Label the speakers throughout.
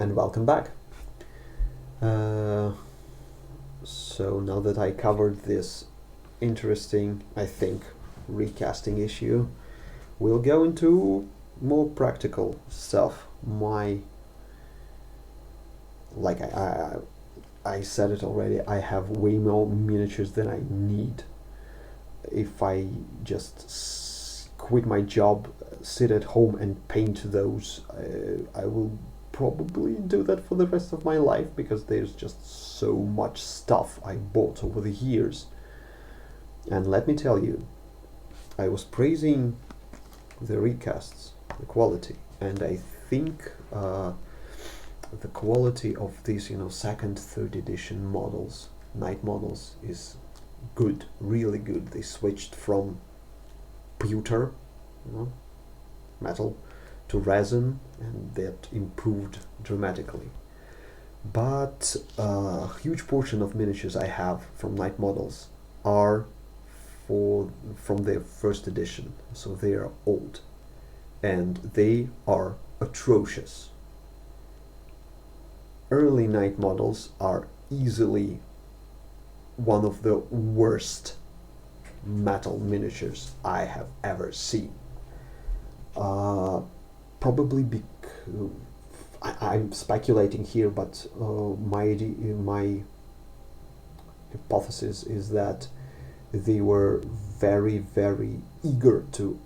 Speaker 1: and welcome back. So now that I covered this interesting, I think, recasting issue, we'll go into more practical stuff. I said it already, I have way more miniatures than I need. If I just quit my job, sit at home and paint those, I will probably do that for the rest of my life, because there's just so much stuff I bought over the years. And let me tell you, I was praising the recasts, the quality, and I think the quality of these, second, third edition models, night models, is good, really good. They switched from pewter, metal, to resin, and that improved dramatically. But a huge portion of miniatures I have from night models are from their first edition, so they are old, and they are atrocious. Early night models are easily one of the worst metal miniatures I have ever seen. Probably because I'm speculating here, but my hypothesis is that they were very, very eager to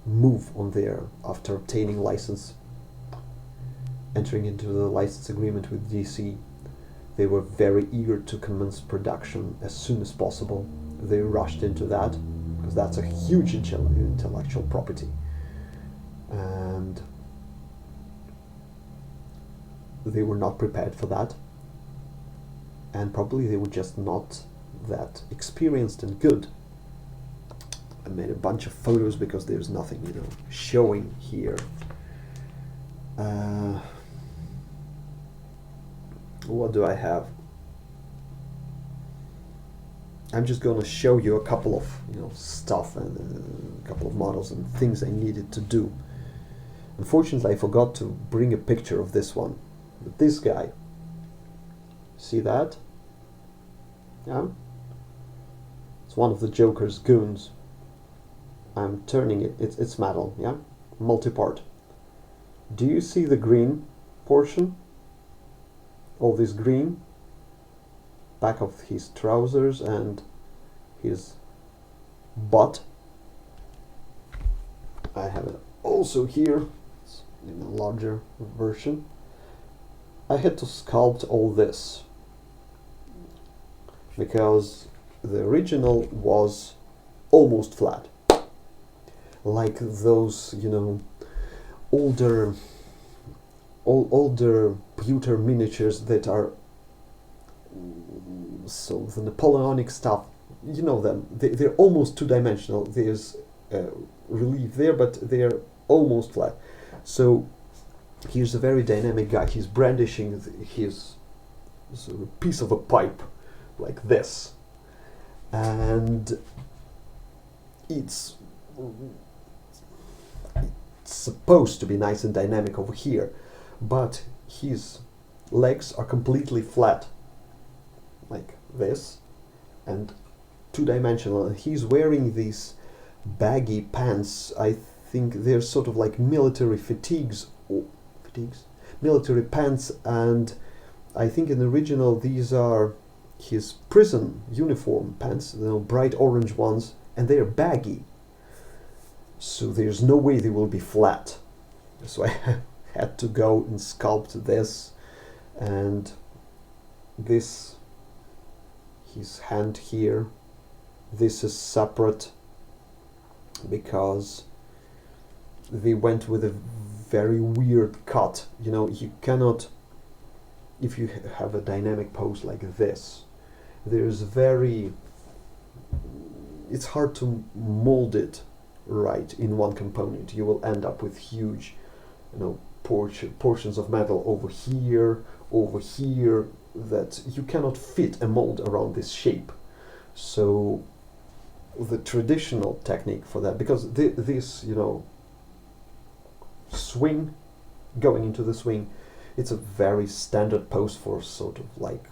Speaker 1: move on there after obtaining license, entering into the license agreement with DC. They were very eager to commence production as soon as possible. They rushed into that because that's a huge intellectual property, and they were not prepared for that, and probably they were just not that experienced and good. I made a bunch of photos because there's nothing, showing here. What do I have? I'm just going to show you a couple of stuff and a couple of models and things I needed to do. Unfortunately, I forgot to bring a picture of this one. But this guy, see that? Yeah? It's one of the Joker's goons. I'm turning it. It's metal, yeah? Multi-part. Do you see the green portion? All this green, back of his trousers and his butt. I have it also here, it's in a larger version. I had to sculpt all this because the original was almost flat, like those older pewter miniatures that are so the Napoleonic stuff, them, they're almost two-dimensional. There's relief there, but they're almost flat. So here's a very dynamic guy. He's brandishing his sort of piece of a pipe like this, and it's supposed to be nice and dynamic over here, but his legs are completely flat like this and two-dimensional. He's wearing these baggy pants. I think they're sort of like military military pants, and I think in the original these are his prison uniform pants, bright orange ones, and they're baggy. So there's no way they will be flat. So I had to go and sculpt this, and this, his hand here, this is separate because they went with a very weird cut. You cannot, if you have a dynamic pose like this, it's hard to mold it right in one component. You will end up with huge portions of metal over here, that you cannot fit a mold around this shape. So the traditional technique for that, because this swing going into the swing. It's a very standard pose for sort of like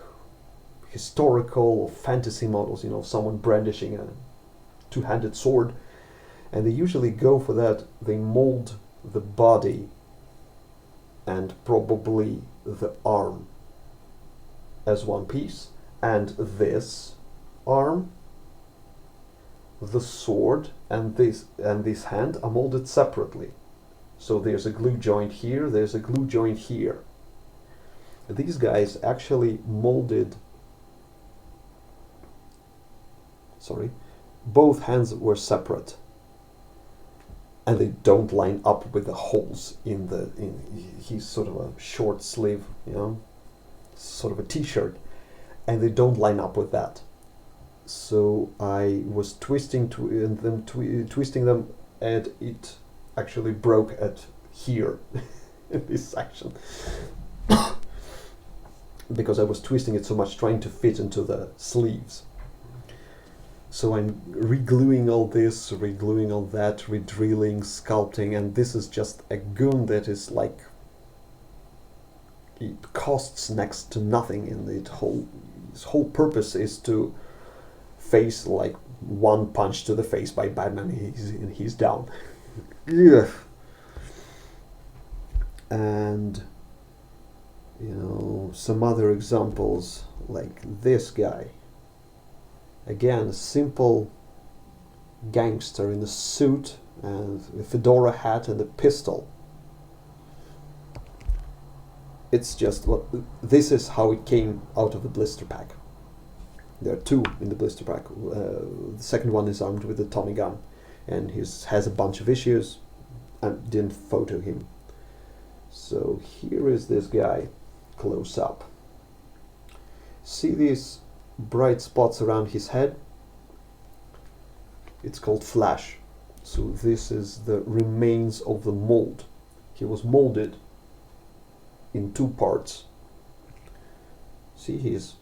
Speaker 1: historical or fantasy models, you know, someone brandishing a two-handed sword, and they usually go for that. They mold the body and probably the arm as one piece, and this arm, the sword, and this hand are molded separately. So there's a glue joint here, there's a glue joint here. These guys actually molded, both hands were separate, and they don't line up with the holes in he's sort of a short sleeve, you know, sort of a t-shirt, and they don't line up with that. So I was twisting them, and it actually broke at here in this section because I was twisting it so much, trying to fit into the sleeves. So I'm re-gluing all this, re-gluing all that, re-drilling, sculpting, and this is just a goon that is like, it costs next to nothing, and its whole purpose is to face like one punch to the face by Batman, he's down. Yeah. And you know, some other examples like this guy. Again, a simple gangster in a suit and a fedora hat and a pistol. It's just, well, this is how it came out of the blister pack. There are two in the blister pack. The second one is armed with a Tommy gun, and he has a bunch of issues. I didn't photo him. So here is this guy, close up. See these bright spots around his head? It's called flash. So this is the remains of the mold. He was molded in two parts. See, he's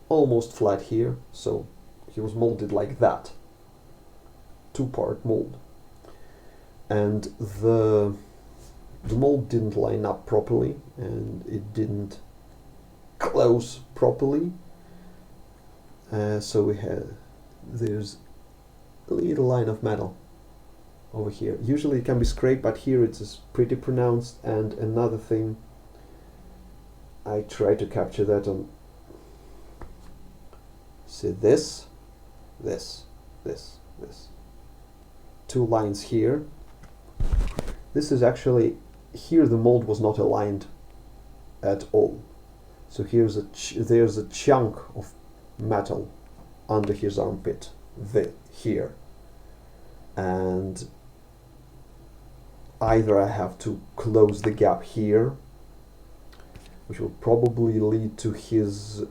Speaker 1: almost flat here, so he was molded like that. Two-part mold. And the mold didn't line up properly, and it didn't close properly. So there's a little line of metal over here. Usually it can be scraped, but here it's pretty pronounced. And another thing, I try to capture that on, see this, two lines here. This is actually, here the mold was not aligned at all. So there's a chunk of metal under his armpit, here. And either I have to close the gap here, which will probably lead to his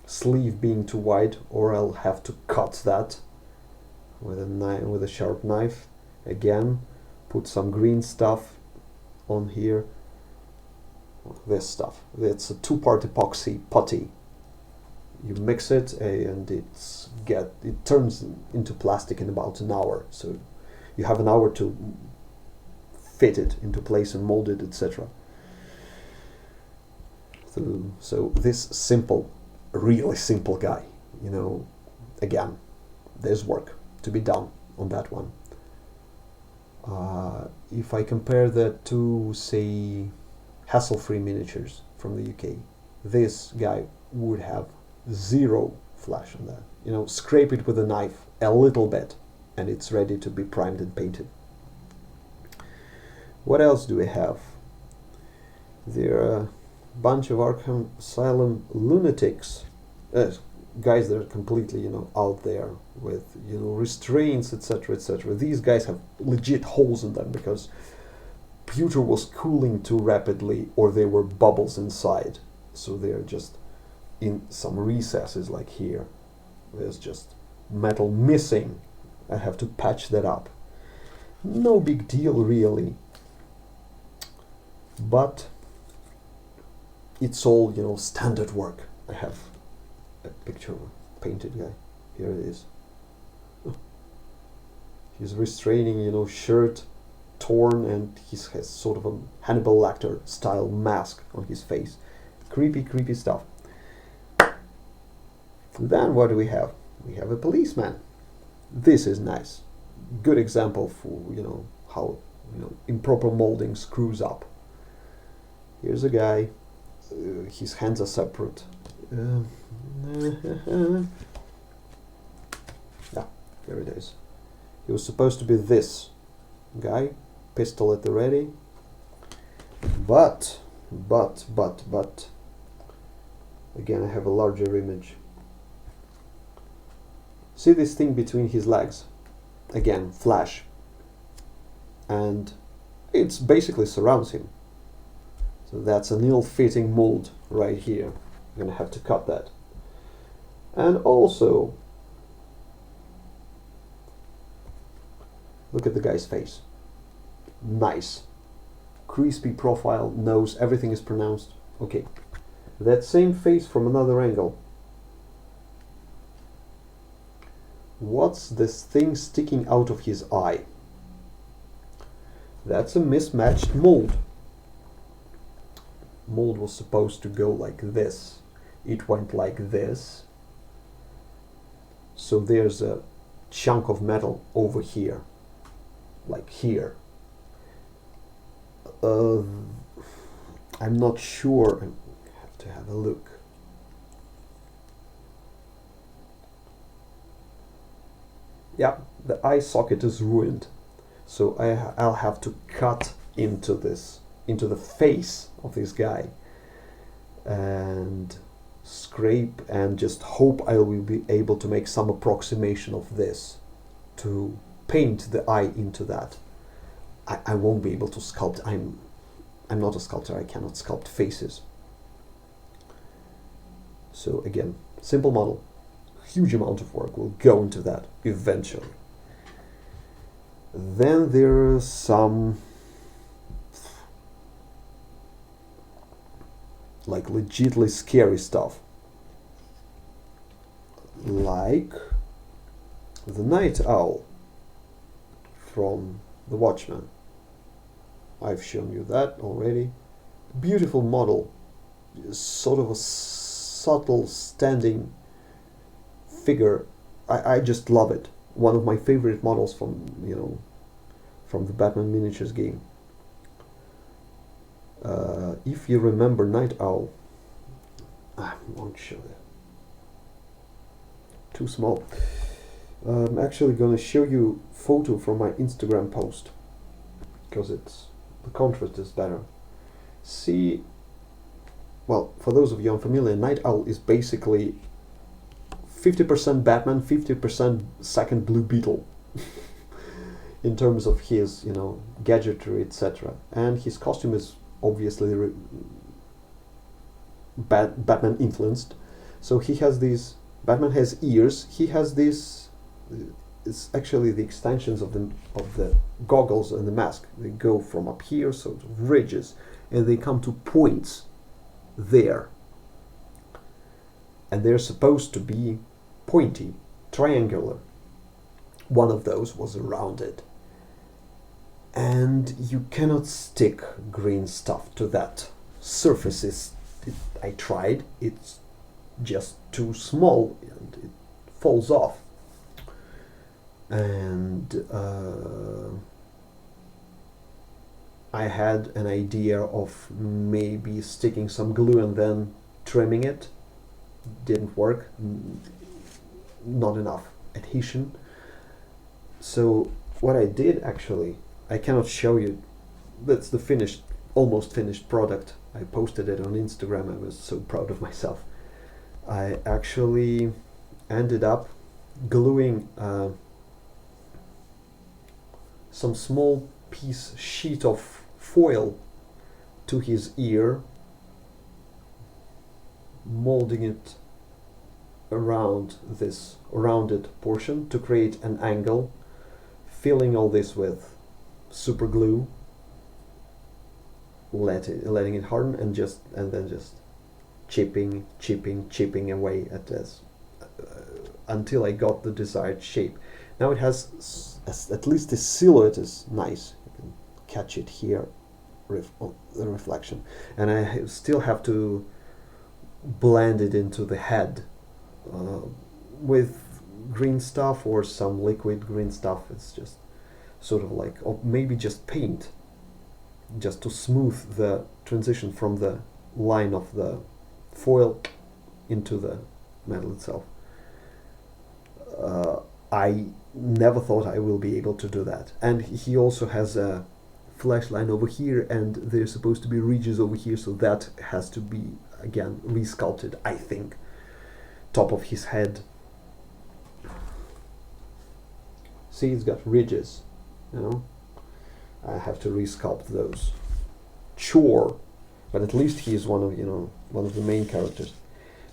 Speaker 1: sleeve being too wide, or I'll have to cut that with a sharp knife. Again, put some green stuff on here. This stuff, it's a two-part epoxy putty. You mix it and it turns into plastic in about an hour. So you have an hour to fit it into place and mold it, etc. So this simple, really simple guy, you know, again, there's work to be done on that one. If I compare that to, say, hassle-free miniatures from the UK, this guy would have zero flash on that. You know, scrape it with a knife a little bit and it's ready to be primed and painted. What else do we have? There are a bunch of Arkham Asylum lunatics, guys that are completely, you know, out there with, you know, restraints, etc., etc. These guys have legit holes in them because pewter was cooling too rapidly, or there were bubbles inside. So they're just in some recesses, like here. There's just metal missing. I have to patch that up. No big deal, really. But it's all, you know, standard work. I have a picture of a painted guy. Here it is. He's restraining, you know, shirt torn, and he has sort of a Hannibal Lecter style mask on his face. Creepy stuff. Then what do we have? We have a policeman. This is nice. Good example for, how, improper molding screws up. Here's a guy. His hands are separate. Yeah, there it is. He was supposed to be this guy, pistol at the ready. But, again, I have a larger image. See this thing between his legs? Again, flash. And it basically surrounds him. So that's an ill-fitting mold right here. I'm gonna have to cut that. And also, look at the guy's face. Nice. Crispy profile, nose, everything is pronounced. Okay. That same face from another angle. What's this thing sticking out of his eye? That's a mismatched mold. Mold was supposed to go like this. It went like this. So there's a chunk of metal over here. Like here. I'm not sure. I have to have a look. Yeah, the eye socket is ruined. So I'll have to cut into this, into the face of this guy, and scrape and just hope I will be able to make some approximation of this to paint the eye into that. I won't be able to sculpt. I'm not a sculptor. I cannot sculpt faces. So again, simple model. Huge amount of work will go into that eventually. Then there's some like legitimately scary stuff, like the night owl from The Watchmen. I've shown you that already. Beautiful model, sort of a subtle standing figure. I just love it. One of my favorite models from from the Batman miniatures game. If you remember Night Owl, I won't show that. Too small. I'm actually gonna show you a photo from my Instagram post because the contrast is better. See, well, for those of you unfamiliar, Night Owl is basically 50% Batman, 50% second Blue Beetle in terms of his, gadgetry, etc. And his costume is obviously Batman influenced. So he has these, Batman has ears, he has this, it's actually the extensions of the goggles and the mask. They go from up here, sort of ridges, and they come to points there. And they're supposed to be pointy, triangular. One of those was rounded. And you cannot stick green stuff to that surface. I tried, it's just too small and it falls off. And I had an idea of maybe sticking some glue and then trimming it. Didn't work. Not enough adhesion. So what I did, actually, I cannot show you. That's the finished, almost finished product. I posted it on Instagram. I was so proud of myself. I actually ended up gluing some small sheet of foil to his ear, molding it around this rounded portion to create an angle, filling all this with super glue, letting it harden, and then just chipping away at this until I got the desired shape. Now it has at least the silhouette is nice. You can catch it here, the reflection, and I still have to blend it into the head with green stuff or some liquid green stuff. It's just sort of like, or maybe just paint, just to smooth the transition from the line of the foil into the metal itself. I never thought I will be able to do that. And he also has a flash line over here, and there's supposed to be ridges over here, so that has to be again resculpted, I think. Top of his head, see, it's got ridges, you know. I have to resculpt those. Chore, but at least he is one of the main characters.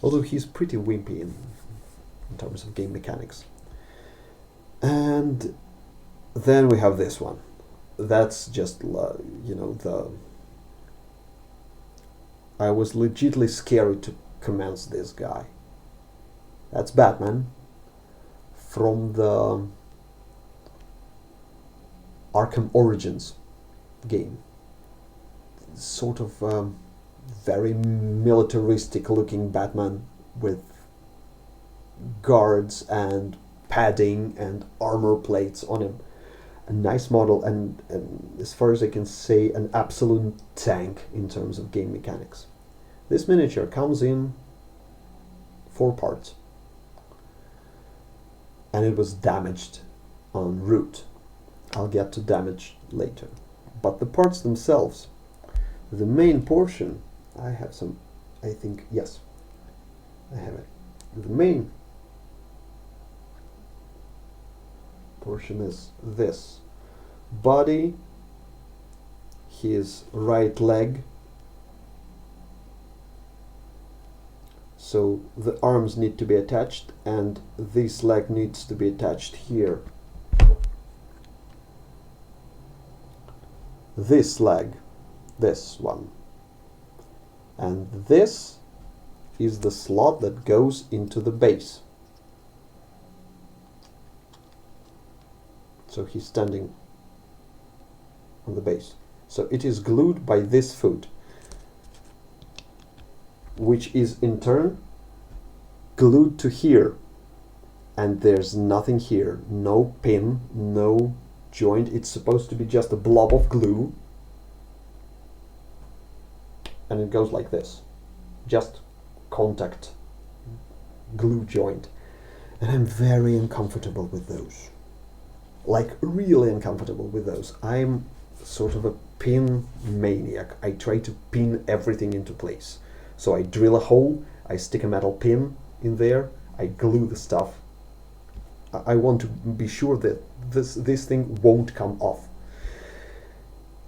Speaker 1: Although he's pretty wimpy in terms of game mechanics. And then we have this one. That's just, I was legitimately scared to commence this guy. That's Batman from the Arkham Origins game. Sort of very militaristic looking Batman with guards and padding and armor plates on him. A nice model, and as far as I can say, an absolute tank in terms of game mechanics. This miniature comes in 4 parts, and it was damaged en route. I'll get to damage later. But the parts themselves, the main portion, I have some, I think, yes, I have it. The main portion is this. Body, his right leg, so the arms need to be attached, and this leg needs to be attached here. This leg, this one, and this is the slot that goes into the base. So he's standing on the base. So it is glued by this foot, which is in turn glued to here. And there's nothing here, no pin, no joint. It's supposed to be just a blob of glue, and it goes like this, just contact glue joint. And I'm very uncomfortable with those, like really uncomfortable with those. I'm sort of a pin maniac. I try to pin everything into place. So I drill a hole, I stick a metal pin in there, I glue the stuff. I want to be sure that this thing won't come off.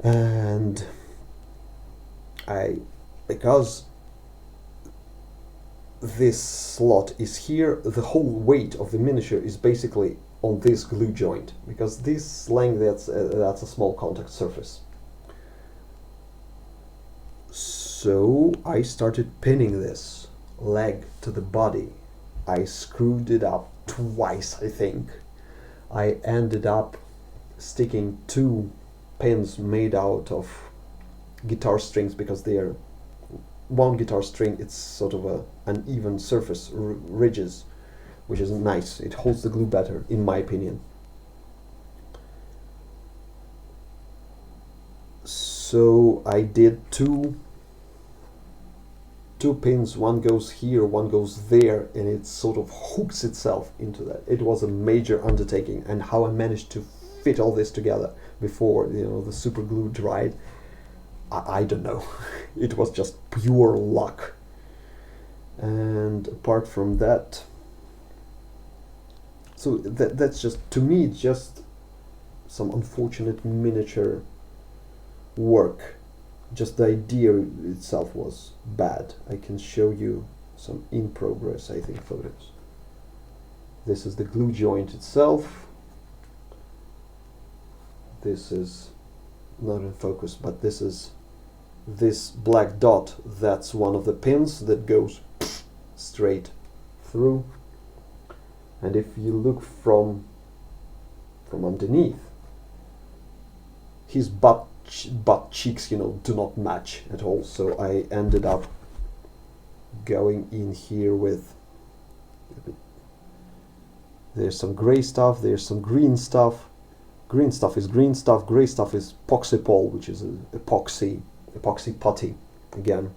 Speaker 1: And because this slot is here, the whole weight of the miniature is basically on this glue joint, because this length, that's a small contact surface. So I started pinning this leg to the body. I screwed it up twice, I think. I ended up sticking 2 pins made out of guitar strings, because they are one guitar string, it's sort of a uneven surface, ridges, which is nice. It holds the glue better, in my opinion. So I did two pins, one goes here, one goes there, and it sort of hooks itself into that. It was a major undertaking, and how I managed to fit all this together before the super glue dried, I don't know. It was just pure luck. And apart from that, so that's just, to me, just some unfortunate miniature work. Just the idea itself was bad. I can show you some in progress, I think, photos. This is the glue joint itself. This is not in focus, but this is this black dot. That's one of the pins that goes straight through. And if you look from underneath, his butt butt cheeks, you know, do not match at all. So I ended up going in here with, there's some gray stuff, there's some green stuff. Green stuff is green stuff, gray stuff is Poxipol, which is an epoxy putty again.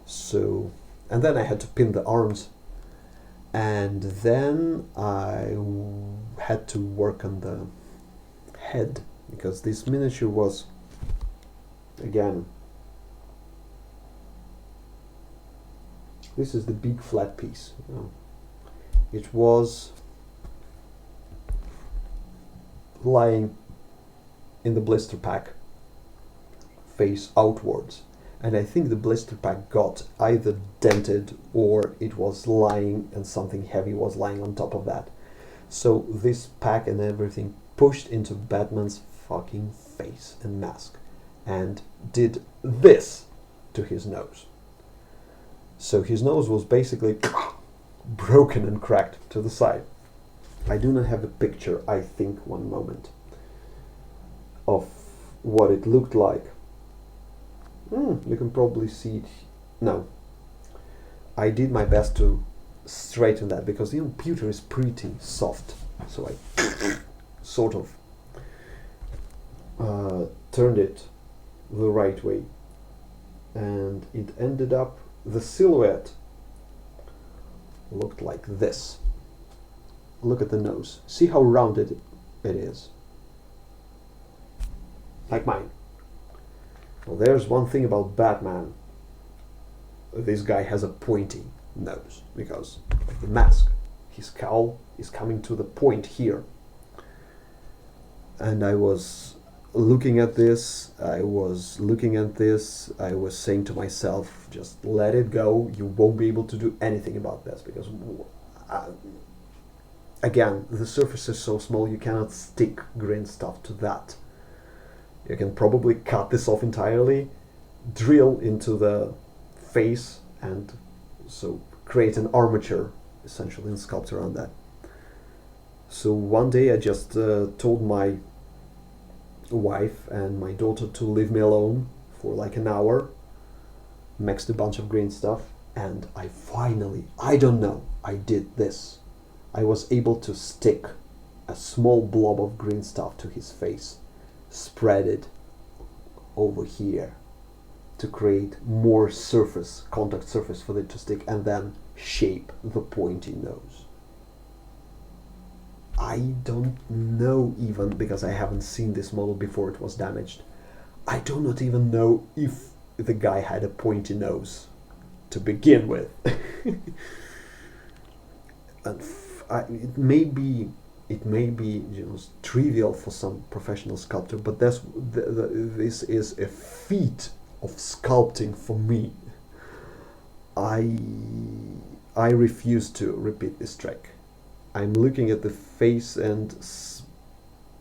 Speaker 1: So, and then I had to pin the arms, and then I had to work on the head, because this miniature was, again, this is the big flat piece, you know. It was lying in the blister pack face outwards, and I think the blister pack got either dented or it was lying and something heavy was lying on top of that. So this pack and everything pushed into Batman's fucking face and mask and did this to his nose. So his nose was basically broken and cracked to the side. I do not have a picture, I think, one moment, of what it looked like. You can probably see it. No. I did my best to straighten that, because the computer is pretty soft. So I sort of turned it the right way. And it ended up, the silhouette looked like this. Look at the nose. See how rounded it is. Like mine. Well, there's one thing about Batman. This guy has a pointy nose, because of the mask. His cowl is coming to the point here. And I was looking at this, I was saying to myself, just let it go, you won't be able to do anything about this, because again, the surface is so small you cannot stick green stuff to that. You can probably cut this off entirely, drill into the face, and so create an armature, essentially, and sculpt around that. So one day I just told my wife and my daughter to leave me alone for like an hour, mixed a bunch of green stuff, and I finally, I don't know, I did this. I was able to stick a small blob of green stuff to his face, spread it over here to create more surface, contact surface for it to stick, and then shape the pointy nose. I don't know even, because I haven't seen this model before it was damaged, I do not even know if the guy had a pointy nose to begin with. And it may be trivial for some professional sculptor, but this is a feat of sculpting for me. I refuse to repeat this trick. I'm looking at the face, and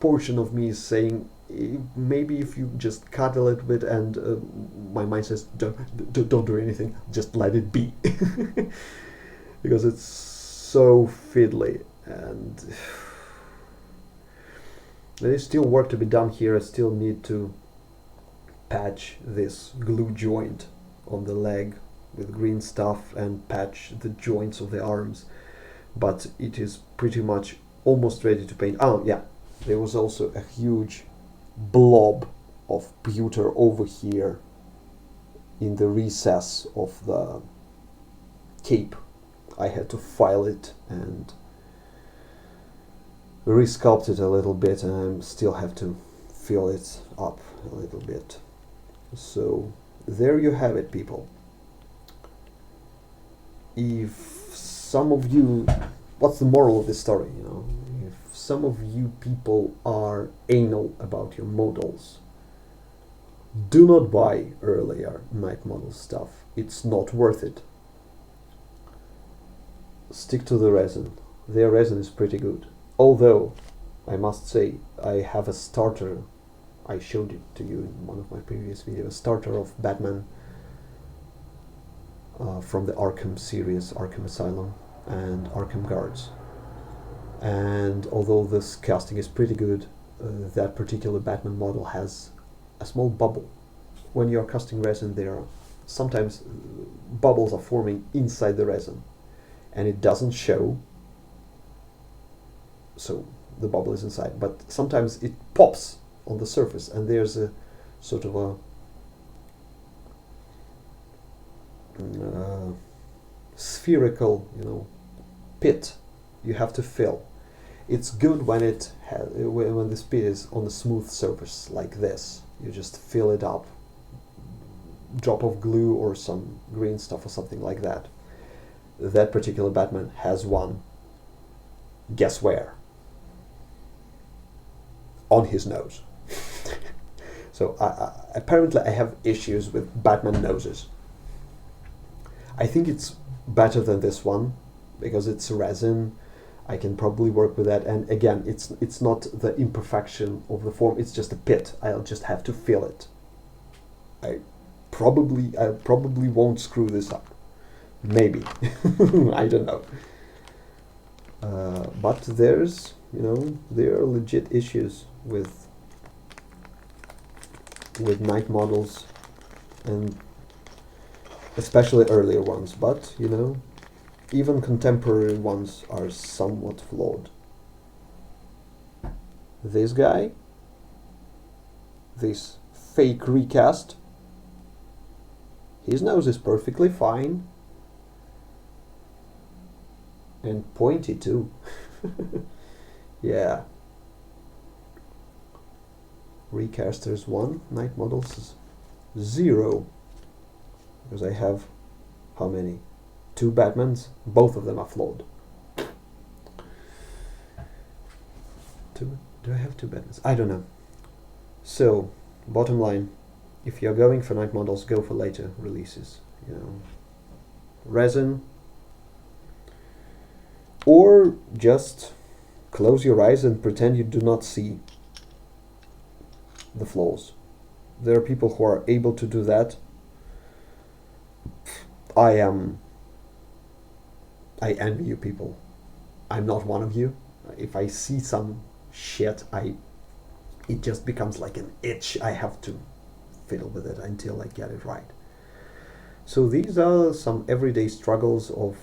Speaker 1: portion of me is saying, maybe if you just cut a little bit, and my mind says, don't do anything, just let it be. Because it's so fiddly, and there is still work to be done here. I still need to patch this glue joint on the leg with green stuff and patch the joints of the arms, but it is pretty much almost ready to paint. Oh yeah, there was also a huge blob of pewter over here in the recess of the cape. I had to file it and resculpt it a little bit, and I still have to fill it up a little bit. So there you have it, people. If some of you, what's the moral of this story? You know, if some of you people are anal about your models, do not buy earlier night model stuff. It's not worth it. Stick to the resin. Their resin is pretty good. Although, I must say, I have a starter. I showed it to you in one of my previous videos. A starter of Batman from the Arkham series, Arkham Asylum and Arkham Guards. And although this casting is pretty good, that particular Batman model has a small bubble. When you're casting resin, there are sometimes bubbles are forming inside the resin, and it doesn't show, so the bubble is inside, but sometimes it pops on the surface, and there's a sort of a spherical, pit you have to fill. It's good when when this pit is on a smooth surface like this. You just fill it up, drop of glue or some green stuff or something like that. That particular Batman has one. Guess where? On his nose. So apparently I have issues with Batman noses. I think it's better than this one because it's resin. I can probably work with that, and again, it's not the imperfection of the form, it's just a pit. I'll just have to fill it. I probably won't screw this up. Maybe. I don't know. But there are legit issues with night models, and especially earlier ones, but even contemporary ones are somewhat flawed. This guy, this fake recast, his nose is perfectly fine and pointy too. Yeah. Recasters 1, night models 0, because I have how many? 2 Batmans, both of them are flawed. Do I have 2 Batmans? I don't know. So, bottom line, if you're going for night models, go for later releases. Resin, or just close your eyes and pretend you do not see the flaws. There are people who are able to do that. I envy you people. I'm not one of you. If I see some shit, it just becomes like an itch. I have to fiddle with it until I get it right. So these are some everyday struggles of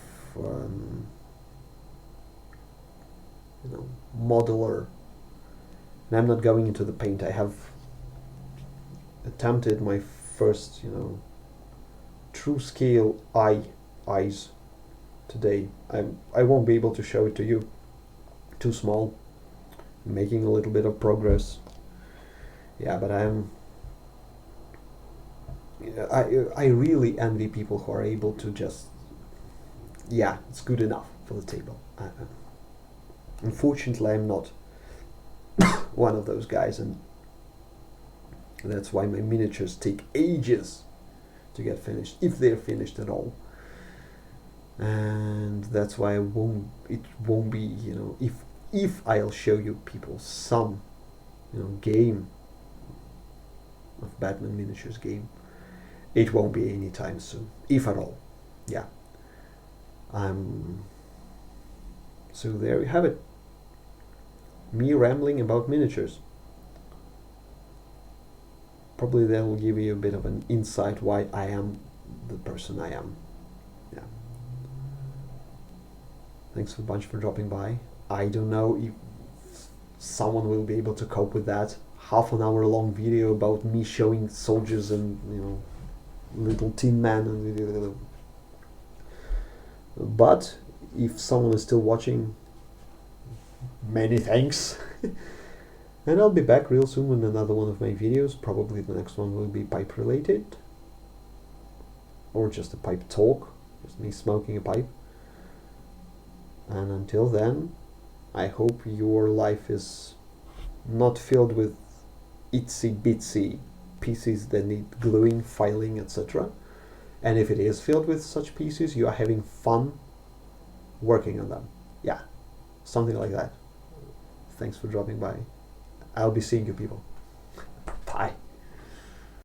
Speaker 1: modeler. And I'm not going into the paint. I have attempted my first, true scale eyes today. I won't be able to show it to you. Too small. Making a little bit of progress. Yeah, but I really envy people who are able to just, yeah, it's good enough for the table. Unfortunately, I'm not one of those guys, and that's why my miniatures take ages to get finished, if they're finished at all. And that's why it won't be, if I'll show you people some, game of Batman miniatures game, it won't be anytime soon, if at all. Yeah. So there you have it. Me rambling about miniatures. Probably that will give you a bit of an insight why I am the person I am. Yeah. Thanks a bunch for dropping by. I don't know if someone will be able to cope with that. Half an hour long video about me showing soldiers and little Tin Man and but if someone is still watching, many thanks. And I'll be back real soon with another one of my videos. Probably the next one will be pipe related, or just a pipe talk, just me smoking a pipe. And until then, I hope your life is not filled with itsy bitsy pieces that need gluing, filing, etc. And if it is filled with such pieces, you are having fun working on them. Yeah, something like that. Thanks for dropping by. I'll be seeing you people.